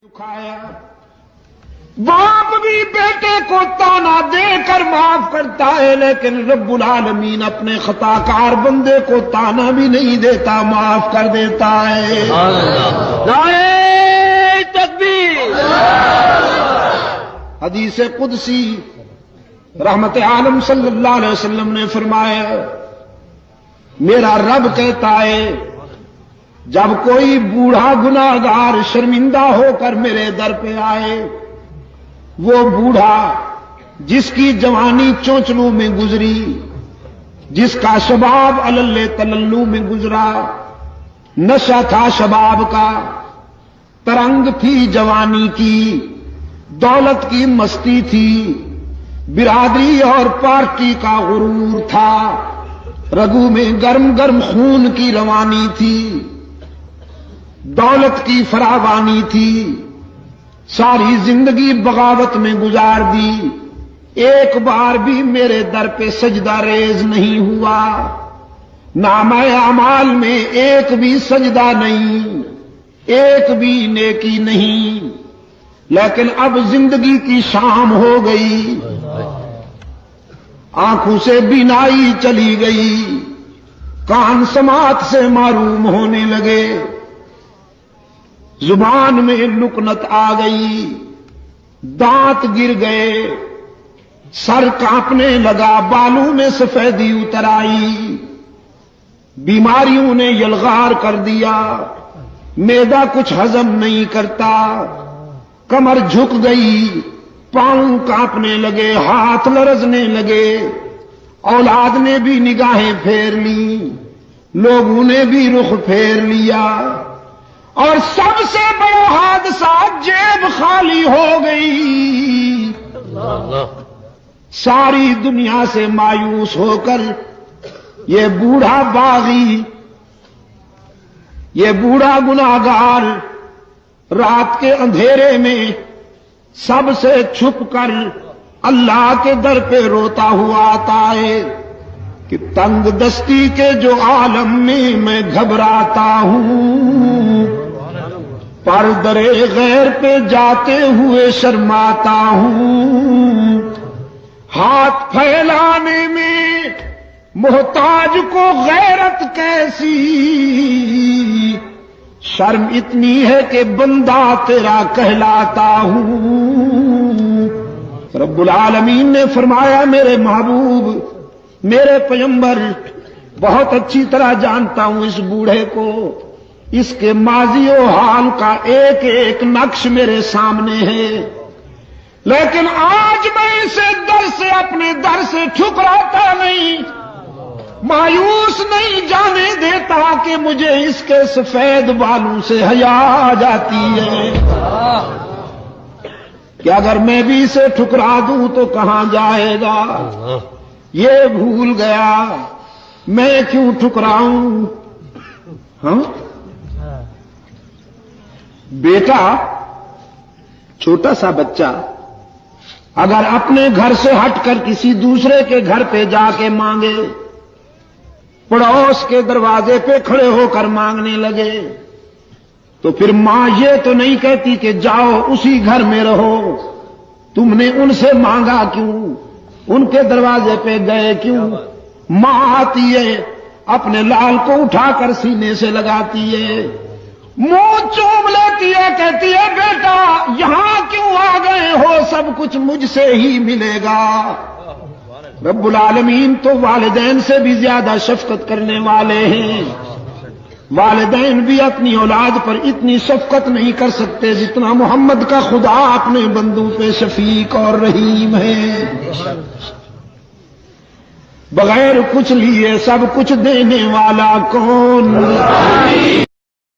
دکھایا باپ بھی بیٹے کو تانا دے کر معاف کرتا ہے، لیکن رب العالمین اپنے خطا کار بندے کو تانا بھی نہیں دیتا، معاف کر دیتا ہے۔ نعرہ تکبیر۔ حدیث قدسی رحمت عالم صلی اللہ علیہ وسلم نے فرمایا، میرا رب کہتا ہے جب کوئی بوڑھا گناہگار شرمندہ ہو کر میرے در پہ آئے، وہ بوڑھا جس کی جوانی چونچلوں میں گزری، جس کا شباب علل تللو میں گزرا، نشہ تھا شباب کا، ترنگ تھی جوانی کی، دولت کی مستی تھی، برادری اور پارٹی کا غرور تھا، رگوں میں گرم گرم خون کی روانی تھی، دولت کی فراوانی تھی، ساری زندگی بغاوت میں گزار دی، ایک بار بھی میرے در پہ سجدہ ریز نہیں ہوا، نامہ اعمال میں ایک بھی سجدہ نہیں، ایک بھی نیکی نہیں، لیکن اب زندگی کی شام ہو گئی، آنکھوں سے بینائی چلی گئی، کان سماعت سے معروم ہونے لگے، زبان میں لکنت آ گئی، دانت گر گئے، سر کانپنے لگا، بالوں میں سفیدی اتر آئی، بیماریوں نے یلغار کر دیا، معدہ کچھ ہضم نہیں کرتا، کمر جھک گئی، پاؤں کانپنے لگے، ہاتھ لرزنے لگے، اولاد نے بھی نگاہیں پھیر لی، لوگوں نے بھی رخ پھیر لیا، اور سب سے بڑا حادثہ جیب خالی ہو گئی، ساری دنیا سے مایوس ہو کر یہ بوڑھا باغی، یہ بوڑھا گناہگار رات کے اندھیرے میں سب سے چھپ کر اللہ کے در پہ روتا ہوا آتا ہے کہ تنگ دستی کے جو عالم میں گھبراتا ہوں، پر درے غیر پہ جاتے ہوئے شرماتا ہوں، ہاتھ پھیلانے میں محتاج کو غیرت کیسی، شرم اتنی ہے کہ بندہ تیرا کہلاتا ہوں۔ رب العالمین نے فرمایا میرے محبوب، میرے پیغمبر بہت اچھی طرح جانتا ہوں اس بوڑھے کو، اس کے ماضی و حال کا ایک ایک نقش میرے سامنے ہے، لیکن آج میں اسے در سے اپنے در سے ٹھکراتا نہیں، مایوس نہیں جانے دیتا کہ مجھے اس کے سفید بالوں سے حیا آ جاتی ہے کہ اگر میں بھی اسے ٹھکرا دوں تو کہاں جائے گا، یہ بھول گیا میں کیوں ٹھکراؤں۔ ہاں بیٹا، چھوٹا سا بچہ اگر اپنے گھر سے ہٹ کر کسی دوسرے کے گھر پہ جا کے مانگے، پڑوس کے دروازے پہ کھڑے ہو کر مانگنے لگے، تو پھر ماں یہ تو نہیں کہتی کہ جاؤ اسی گھر میں رہو، تم نے ان سے مانگا کیوں، ان کے دروازے پہ گئے کیوں؟ ماں آتی ہے، اپنے لال کو اٹھا کر سینے سے لگاتی ہے، منہ چوم لیتی ہے، کہتی ہے بیٹا یہاں کیوں آ گئے ہو، سب کچھ مجھ سے ہی ملے گا۔ رب العالمین تو والدین سے بھی زیادہ شفقت کرنے والے ہیں، والدین بھی اپنی اولاد پر اتنی شفقت نہیں کر سکتے جتنا محمد کا خدا اپنے بندوں پہ شفیق اور رحیم ہے۔ بغیر کچھ لیے سب کچھ دینے والا کون؟